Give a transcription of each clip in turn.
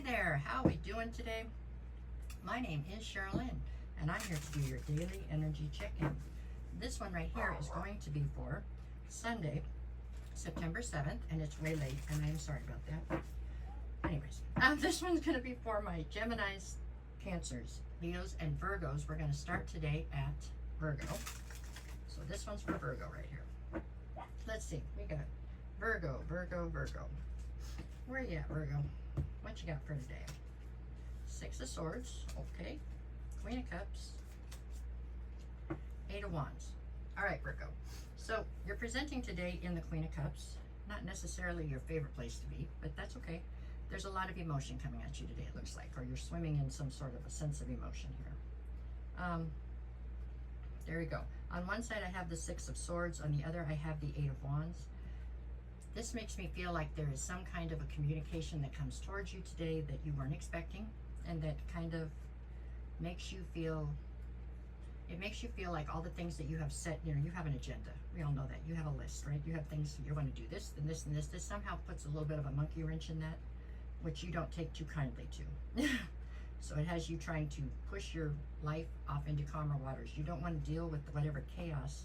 there, how are we doing today? My name is Sherilyn, and I'm here to do your daily energy check-in. This one right here is going to be for Sunday, September 7th, and it's way late, and I'm sorry about that. Anyways, this one's going to be for my Geminis, Cancers, Leos, and Virgos. We're going to start today at Virgo. So this one's for Virgo right here. Let's see, we got Virgo. Where you at, Virgo? What you got for today? Six of Swords, okay. Queen of Cups, Eight of Wands. All right, Virgo. So you're presenting today in the Queen of Cups. Not necessarily your favorite place to be, but that's okay. There's a lot of emotion coming at you today, it looks like, or you're swimming in some sort of a sense of emotion here. There you go. On one side, I have the Six of Swords. On the other, I have the Eight of Wands. This makes me feel like there is some kind of a communication that comes towards you today that you weren't expecting, and that kind of makes you feel, it makes you feel like all the things that you have set, you know, you have an agenda. We all know that. You have a list, right? You have things, you want to do this, and this, and this. This somehow puts a little bit of a monkey wrench in that, which you don't take too kindly to. So it has you trying to push your life off into calmer waters. You don't want to deal with whatever chaos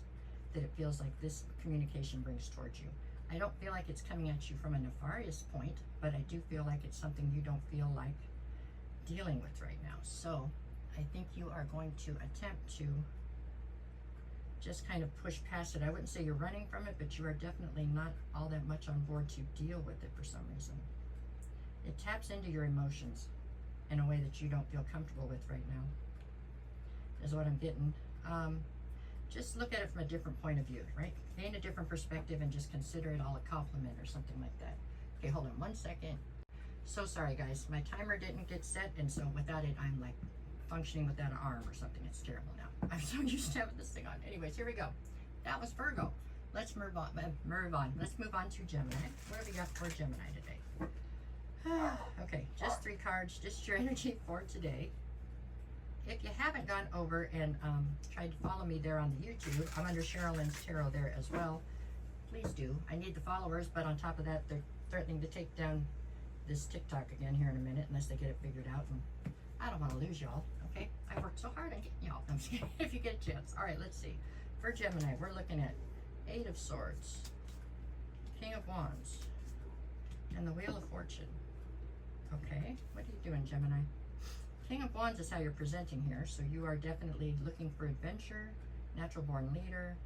that it feels like this communication brings towards you. I don't feel like it's coming at you from a nefarious point, but I do feel like it's something you don't feel like dealing with right now. So I think you are going to attempt to just kind of push past it. I wouldn't say you're running from it, but you are definitely not all that much on board to deal with it for some reason. It taps into your emotions in a way that you don't feel comfortable with right now, is what I'm getting. Just look at it from a different point of view, right? Gain a different perspective and just consider it all a compliment or something like that. Okay, hold on 1 second. So sorry, guys. My timer didn't get set, and so without it, I'm like functioning without an arm or something. It's terrible now. I'm so used to having this thing on. Anyways, here we go. That was Virgo. Let's move on. Let's move on to Gemini. What have we got for Gemini today? Okay, just 3 cards, just your energy for today. If you haven't gone over and tried to follow me there on the YouTube, I'm under Sherilyn's Tarot there as well. Please do. I need the followers, but on top of that, they're threatening to take down this TikTok again here in a minute unless they get it figured out. And I don't want to lose y'all, okay? I worked so hard on getting y'all. I'm just kidding. If you get a chance. All right, let's see. For Gemini, we're looking at Eight of Swords, King of Wands, and the Wheel of Fortune. Okay, what are you doing, Gemini? King of Wands is how you're presenting here, so you are definitely looking for adventure, natural born leader.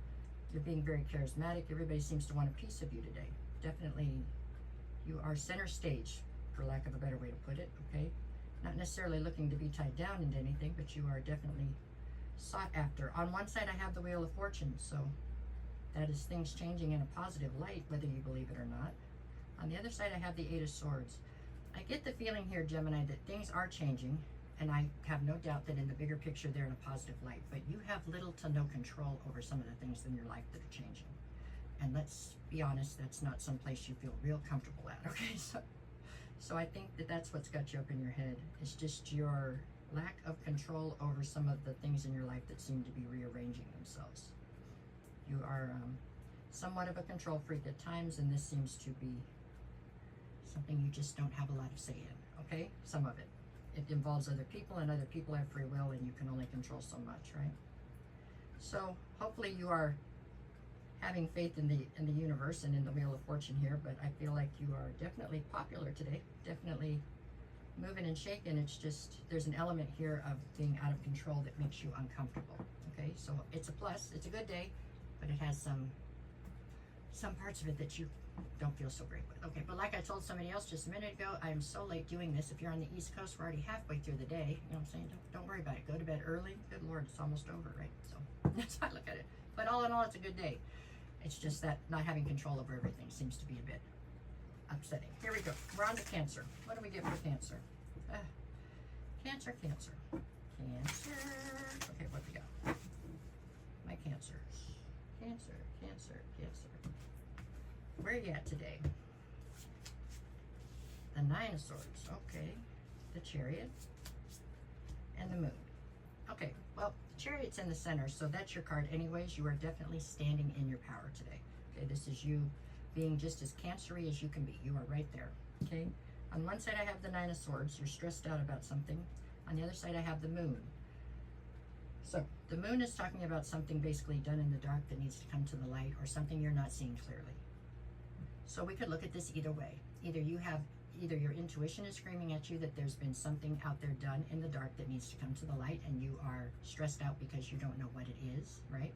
You're being very charismatic. Everybody seems to want a piece of you today. Definitely, you are center stage, for lack of a better way to put it, okay? Not necessarily looking to be tied down into anything, but you are definitely sought after. On one side, I have the Wheel of Fortune, so that is things changing in a positive light, whether you believe it or not. On the other side, I have the Eight of Swords. I get the feeling here, Gemini, that things are changing, and I have no doubt that in the bigger picture they're in a positive light, but you have little to no control over some of the things in your life that are changing. And let's be honest, that's not some place you feel real comfortable at, okay? So I think that that's what's got you up in your head. It's just your lack of control over some of the things in your life that seem to be rearranging themselves. You are somewhat of a control freak at times, and this seems to be something you just don't have a lot of say in, okay? Some of it. It involves other people, and other people have free will, and you can only control so much, right? So hopefully you are having faith in the universe and in the Wheel of Fortune here, but I feel like you are definitely popular today, definitely moving and shaking. It's just, there's an element here of being out of control that makes you uncomfortable, okay? So it's a plus, it's a good day, but it has some parts of it that you don't feel so great with. Okay, but like I told somebody else just a minute ago, I'm so late doing this. If you're on the East Coast, we're already halfway through the day. You know what I'm saying? Don't worry about it. Go to bed early. Good Lord, it's almost over, right? So that's how I look at it. But all in all, it's a good day. It's just that not having control over everything seems to be a bit upsetting. Here we go. We're on to Cancer. What do we get for Cancer? Cancer. Cancer. Okay, what do we got? My Cancers. Cancer. Where are you at today? The Nine of Swords, okay. The Chariot and the Moon. Okay, well, the Chariot's in the center, so that's your card anyways. You are definitely standing in your power today. Okay, this is you being just as Cancery as you can be. You are right there, okay? On one side I have the Nine of Swords. You're stressed out about something. On the other side I have the Moon. So the Moon is talking about something basically done in the dark that needs to come to the light, or something you're not seeing clearly. So we could look at this either way. Either your intuition is screaming at you that there's been something out there done in the dark that needs to come to the light, and you are stressed out because you don't know what it is, right?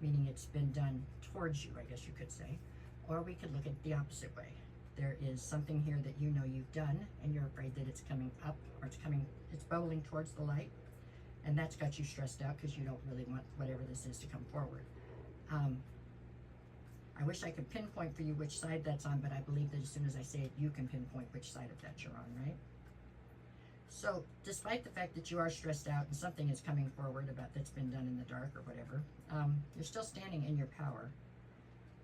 Meaning it's been done towards you, I guess you could say. Or we could look at the opposite way. There is something here that you know you've done, and you're afraid that it's coming up, or it's bubbling towards the light, and that's got you stressed out because you don't really want whatever this is to come forward. I wish I could pinpoint for you which side that's on, but I believe that as soon as I say it, you can pinpoint which side of that you're on, right? So, despite the fact that you are stressed out and something is coming forward about that's been done in the dark or whatever, you're still standing in your power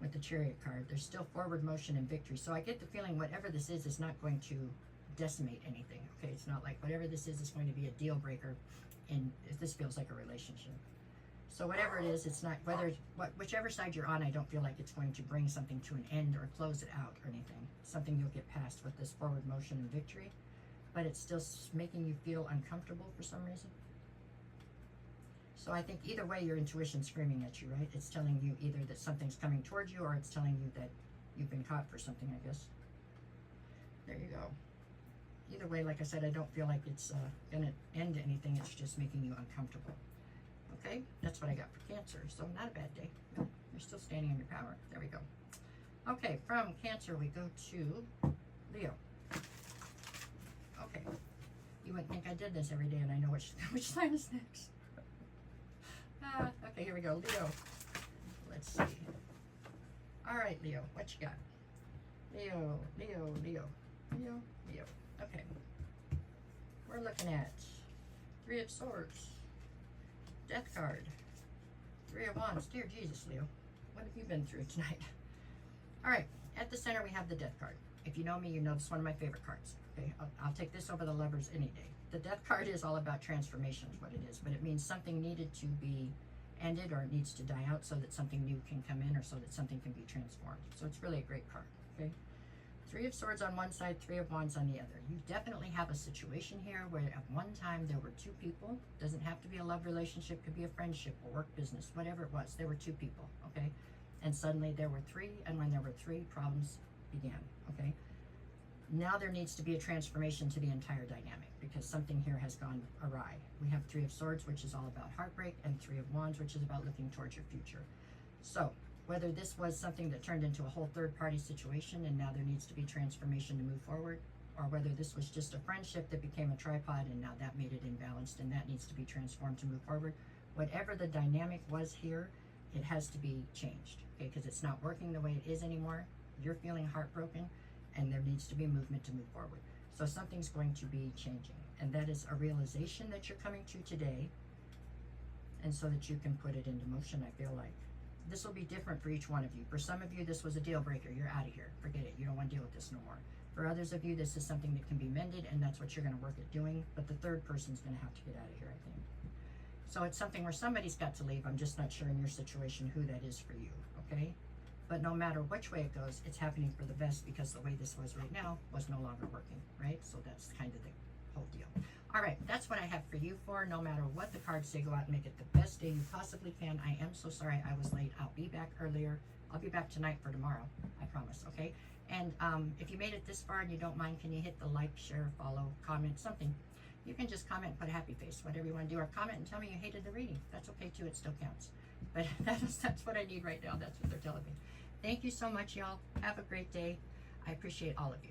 with the Chariot card. There's still forward motion and victory. So I get the feeling whatever this is not going to decimate anything, okay? It's not like whatever this is going to be a deal breaker, and if this feels like a relationship. So whatever it is, it's not, whichever side you're on, I don't feel like it's going to bring something to an end or close it out or anything. Something you'll get past with this forward motion and victory, but it's still making you feel uncomfortable for some reason. So I think either way, your intuition's screaming at you, right? It's telling you either that something's coming towards you, or it's telling you that you've been caught for something, I guess. There you go. Either way, like I said, I don't feel like it's going to end anything. It's just making you uncomfortable. Okay, that's what I got for Cancer. So not a bad day. You're still standing in your power. There we go. Okay, from Cancer we go to Leo. Okay, you wouldn't think I did this every day and I know which sign is next. Okay, here we go. Leo. Let's see. All right, Leo, what you got? Leo, Leo, Leo, Leo, Leo. Okay, we're looking at Three of Swords. Death card, Three of Wands. Dear Jesus, Leo, what have you been through tonight? All right, at the center we have the Death card. If you know me, you know this is one of my favorite cards. Okay, I'll take this over the Lovers any day. The Death card is all about transformation, is what it is, but it means something needed to be ended, or it needs to die out so that something new can come in, or so that something can be transformed. So it's really a great card. Okay. Three of Swords on one side, Three of Wands on the other. You definitely have a situation here where at one time there were two people. Doesn't have to be a love relationship, could be a friendship, a work business, whatever it was. There were two people, okay? And suddenly there were three, and when there were three, problems began, okay? Now there needs to be a transformation to the entire dynamic because something here has gone awry. We have Three of Swords, which is all about heartbreak, and Three of Wands, which is about looking towards your future. So, whether this was something that turned into a whole third-party situation and now there needs to be transformation to move forward, or whether this was just a friendship that became a tripod and now that made it imbalanced and that needs to be transformed to move forward, whatever the dynamic was here, it has to be changed, okay? Because it's not working the way it is anymore. You're feeling heartbroken, and there needs to be movement to move forward. So something's going to be changing, and that is a realization that you're coming to today, and so that you can put it into motion. I feel like this will be different for each one of you. For some of you, this was a deal breaker. You're out of here. Forget it. You don't want to deal with this no more. For others of you, this is something that can be mended, and that's what you're going to work at doing. But the third person's going to have to get out of here, I think. So it's something where somebody's got to leave. I'm just not sure in your situation who that is for you, okay? But no matter which way it goes, it's happening for the best, because the way this was right now was no longer working, right? So that's kind of the whole deal. All right, that's what I have for you for. No matter what the cards say, go out and make it the best day you possibly can. I am so sorry I was late. I'll be back earlier. I'll be back tonight for tomorrow. I promise, okay? And if you made it this far and you don't mind, can you hit the like, share, follow, comment, something? You can just comment and put a happy face, whatever you want to do, or comment and tell me you hated the reading. That's okay too, it still counts. But that's what I need right now. That's what they're telling me. Thank you so much, y'all. Have a great day. I appreciate all of you.